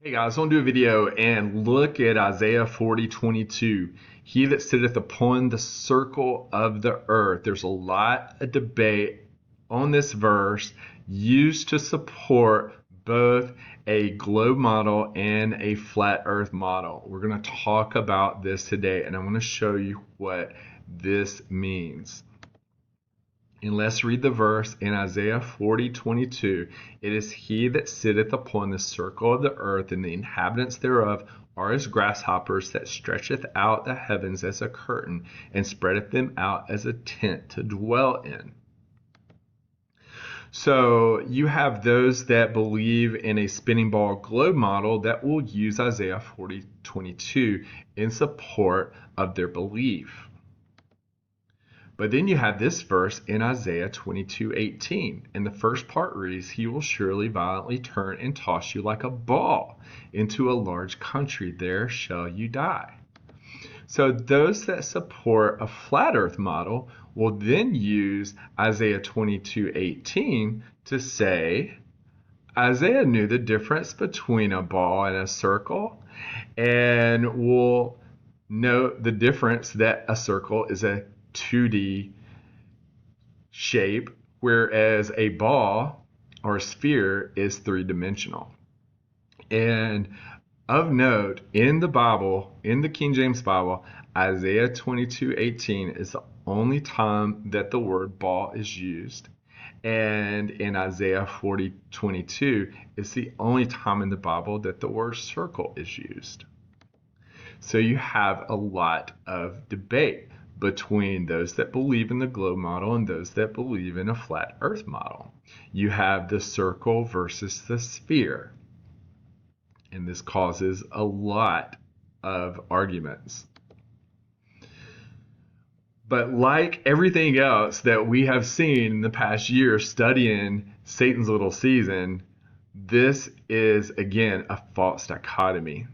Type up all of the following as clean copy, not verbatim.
Hey guys, I want to do a video and look at Isaiah 40:22. He that sitteth upon the circle of the earth. There's a lot of debate on this verse used to support both a globe model and a flat earth model. We're going to talk about this today and I'm going to show you what this means. And let's read the verse in Isaiah 40:22. It is he that sitteth upon the circle of the earth, and the inhabitants thereof are as grasshoppers, that stretcheth out the heavens as a curtain, and spreadeth them out as a tent to dwell in. So you have those that believe in a spinning ball globe model that will use Isaiah 40:22 in support of their belief. But then you have this verse in Isaiah 22:18, and the first part reads, he will surely violently turn and toss you like a ball into a large country. There shall you die. So those that support a flat earth model will then use Isaiah 22:18 to say, Isaiah knew the difference between a ball and a circle, and will note the difference that a circle is a 2D shape, whereas a ball or a sphere is three-dimensional. And of note, in the Bible, in the King James Bible, Isaiah 22:18 is the only time that the word ball is used. And in Isaiah 40:22, it's the only time in the Bible that the word circle is used. So you have a lot of debate between those that believe in the globe model and those that believe in a flat earth model. You have the circle versus the sphere. And this causes a lot of arguments. But like everything else that we have seen in the past year studying Satan's little season, this is again a false dichotomy.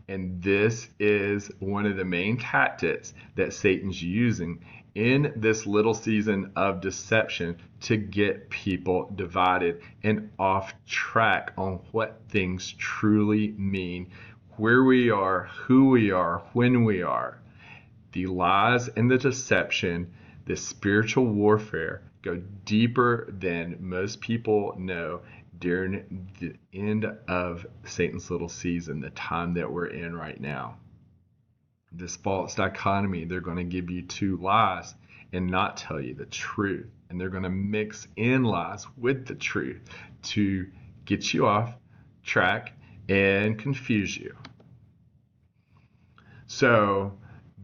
And this is one of the main tactics that Satan's using in this little season of deception to get people divided and off track on what things truly mean, where we are, who we are, when we are. The lies and the deception, the spiritual warfare go deeper than most people know during the end of Satan's little season, the time that we're in right now. This false dichotomy, they're going to give you two lies and not tell you the truth. And they're going to mix in lies with the truth to get you off track and confuse you. So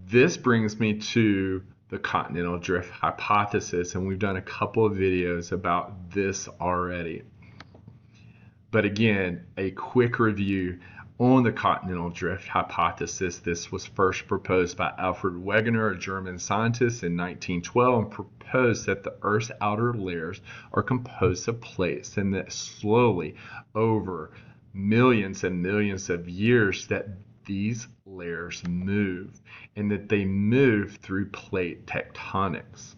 this brings me to the continental drift hypothesis, and we've done a couple of videos about this already. But again, a quick review on the continental drift hypothesis. This was first proposed by Alfred Wegener, a German scientist, in 1912, and proposed that the Earth's outer layers are composed of plates, and that slowly, over millions and millions of years, that these layers move, and that they move through plate tectonics.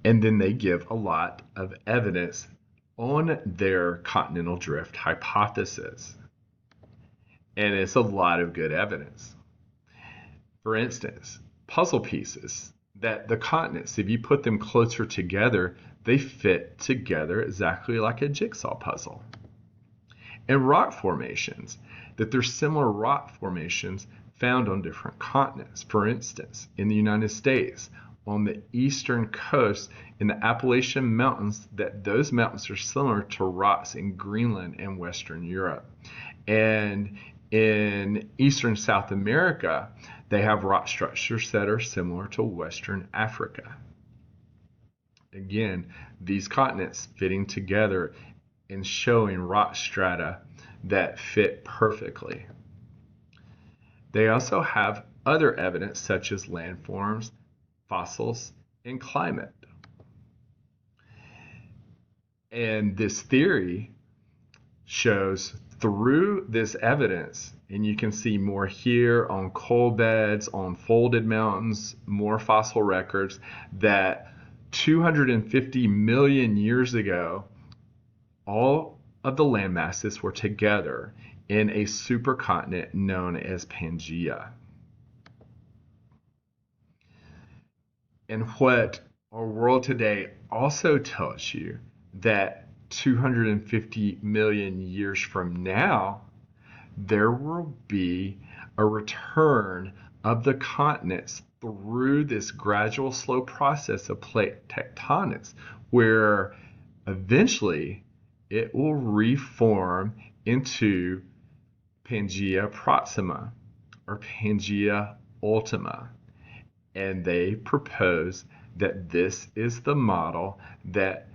And then they give a lot of evidence on their continental drift hypothesis. And it's a lot of good evidence. For instance, puzzle pieces, that the continents, if you put them closer together, they fit together exactly like a jigsaw puzzle. And rock formations, that there's similar rock formations found on different continents. For instance, in the United States, on the eastern coast in the Appalachian Mountains, that those mountains are similar to rocks in Greenland and Western Europe. And in eastern South America, they have rock structures that are similar to Western Africa. Again, these continents fitting together and showing rock strata that fit perfectly. They also have other evidence such as landforms, fossils, and climate. And this theory shows through this evidence, and you can see more here on coal beds, on folded mountains, more fossil records, that 250 million years ago, all of the landmasses were together in a supercontinent known as Pangaea. And what our world today also tells you that 250 million years from now, there will be a return of the continents through this gradual, slow process of plate tectonics, where eventually it will reform into Pangaea Proxima or Pangaea Ultima. And they propose that this is the model that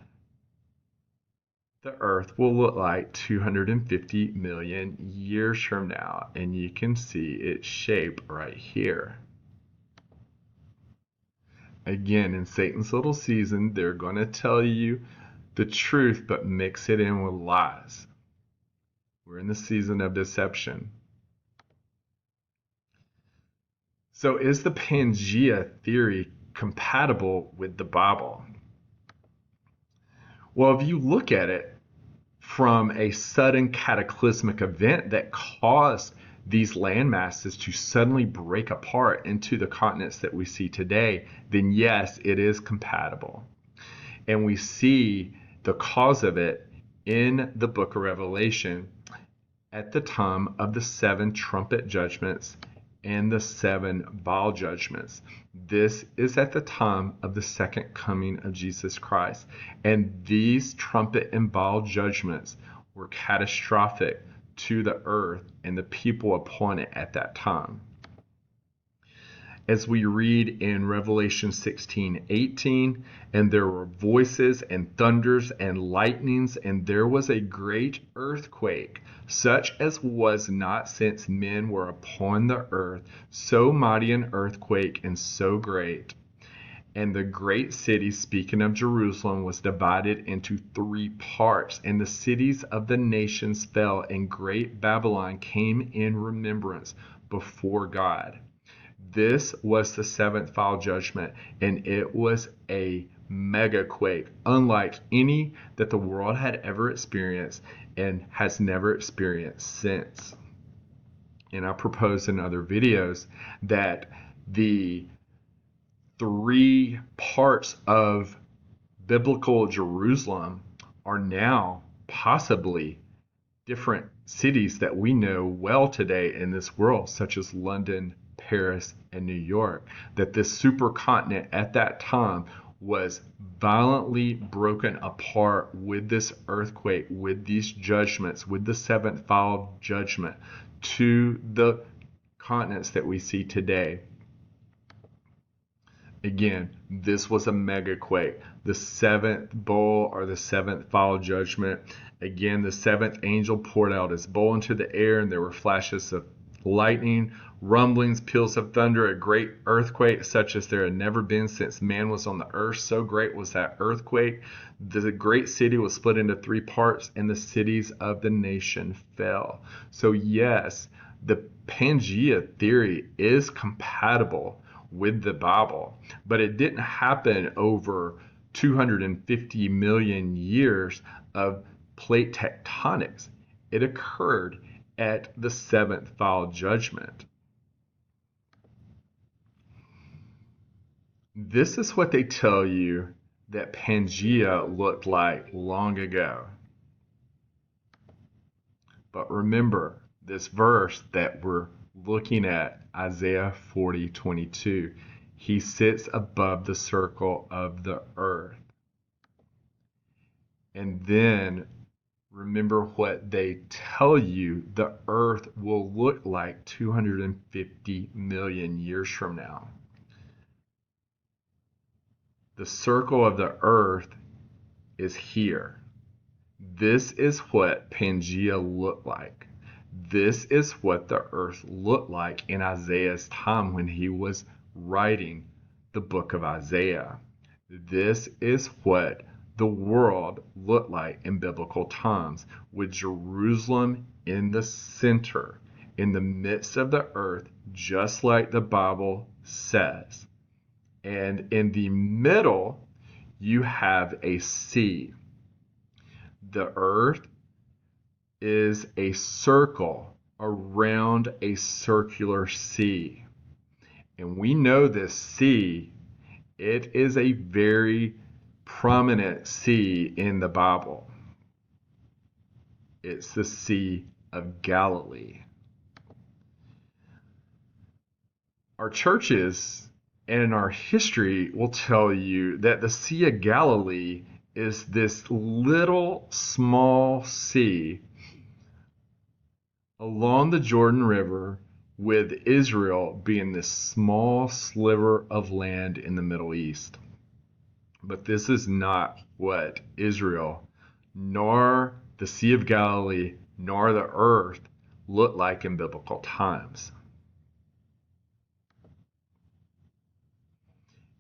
the Earth will look like 250 million years from now. And you can see its shape right here. Again, in Satan's little season, they're going to tell you the truth, but mix it in with lies. We're in the season of deception. So is the Pangaea theory compatible with the Bible? Well, if you look at it from a sudden cataclysmic event that caused these land masses to suddenly break apart into the continents that we see today, then yes, it is compatible. And we see the cause of it in the book of Revelation at the time of the 7 trumpet judgments and the 7 vial judgments. This is at the time of the second coming of Jesus Christ. And these trumpet and vial judgments were catastrophic to the earth and the people upon it at that time. As we read in Revelation 16:18, and there were voices and thunders and lightnings, and there was a great earthquake, such as was not since men were upon the earth, so mighty an earthquake and so great. And the great city, speaking of Jerusalem, was divided into 3 parts, and the cities of the nations fell, and great Babylon came in remembrance before God. This was the 7th vial judgment, and it was a mega quake, unlike any that the world had ever experienced and has never experienced since. And I proposed in other videos that the 3 parts of biblical Jerusalem are now possibly different cities that we know well today in this world, such as London, Paris, and New York. That this supercontinent at that time was violently broken apart with this earthquake, with these judgments, with the 7th vial judgment to the continents that we see today. Again, this was a mega quake. The 7th bowl or the 7th vial judgment. Again, the 7th angel poured out his bowl into the air, and there were flashes of lightning, rumblings, peals of thunder, a great earthquake such as there had never been since man was on the earth. So great was that earthquake. The great city was split into 3 parts, and the cities of the nation fell. So yes, the Pangaea theory is compatible with the Bible, but it didn't happen over 250 million years of plate tectonics. It occurred at the 7th vial judgment. This is what they tell you that Pangaea looked like long ago. But remember this verse that we're looking at, Isaiah 40:22. He sits above the circle of the earth. And then remember what they tell you the earth will look like 250 million years from now. The circle of the earth is here. This is what Pangaea looked like. This is what the earth looked like in Isaiah's time when he was writing the book of Isaiah. This is what the world looked like in biblical times, with Jerusalem in the center, in the midst of the earth, just like the Bible says. And in the middle, you have a sea. The earth is a circle around a circular sea. And we know this sea, it is a very prominent sea in the Bible. It's the Sea of Galilee. Our churches and our history will tell you that the Sea of Galilee is this little small sea along the Jordan River, with Israel being this small sliver of land in the Middle East. But this is not what Israel, nor the Sea of Galilee, nor the earth looked like in biblical times.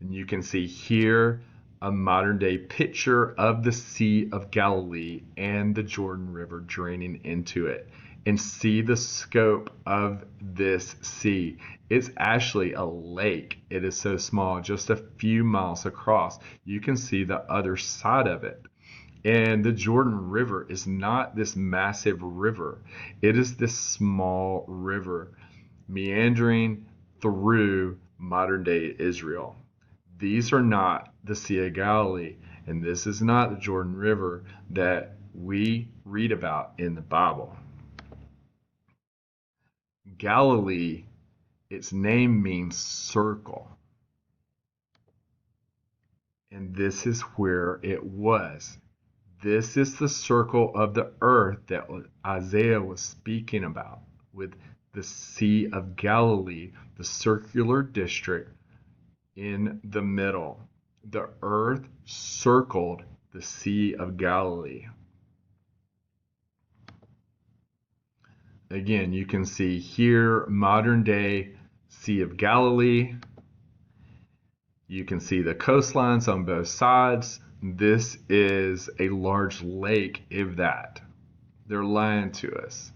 And you can see here a modern day picture of the Sea of Galilee and the Jordan River draining into it. And see the scope of this sea. It's actually a lake. It is so small, just a few miles across. You can see the other side of it. And the Jordan River is not this massive river. It is this small river meandering through modern day Israel. These are not the Sea of Galilee, and this is not the Jordan River that we read about in the Bible. Galilee, its name means circle. And this is where it was. This is the circle of the earth that Isaiah was speaking about, with the Sea of Galilee, the circular district in the middle. The earth circled the Sea of Galilee. Again, you can see here modern day Sea of Galilee. You can see the coastlines on both sides. This is a large lake, if that. They're lying to us.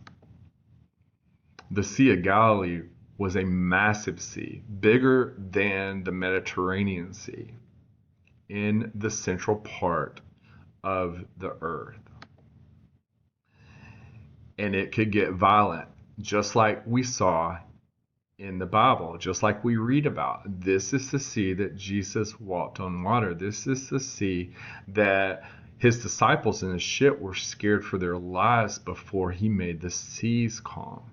The Sea of Galilee was a massive sea, bigger than the Mediterranean Sea, in the central part of the earth. And it could get violent, just like we saw in the Bible, just like we read about. This is the sea that Jesus walked on water. This is the sea that his disciples in the ship were scared for their lives before he made the seas calm.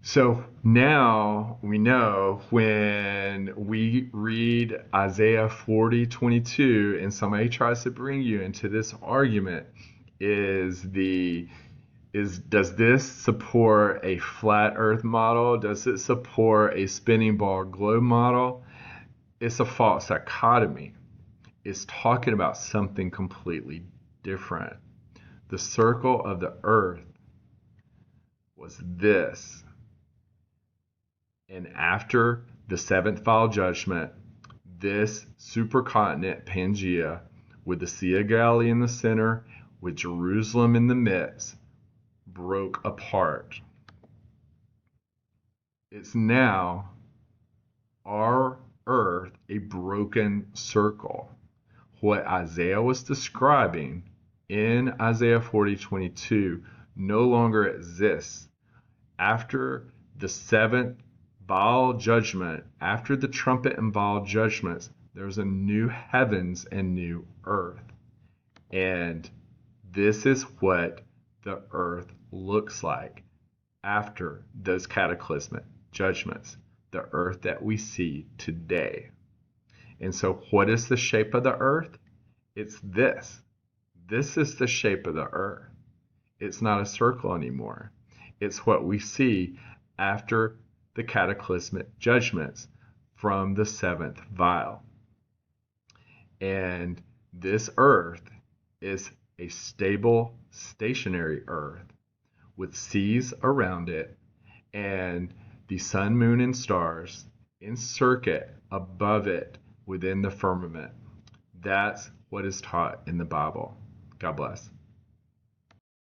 So now we know when we read Isaiah 40:22 and somebody tries to bring you into this argument, does this support a flat earth model? Does it support a spinning ball globe model? It's a false dichotomy. It's talking about something completely different. The circle of the earth was this. And after the seventh final judgment, this supercontinent Pangea, with the Sea of Galilee in the center, with Jerusalem in the midst, broke apart. It's now our earth a broken circle. What Isaiah was describing in Isaiah 40:22 no longer exists. After the seventh vial judgment, after the trumpet and vial judgments, there's a new heavens and new earth. And this is what the earth looks like after those cataclysmic judgments, the earth that we see today. And so what is the shape of the earth? It's this. This is the shape of the earth. It's not a circle anymore. It's what we see after the cataclysmic judgments from the seventh vial. And this earth is a stable, stationary earth with seas around it and the sun, moon, and stars in circuit above it within the firmament. That's what is taught in the Bible. God bless.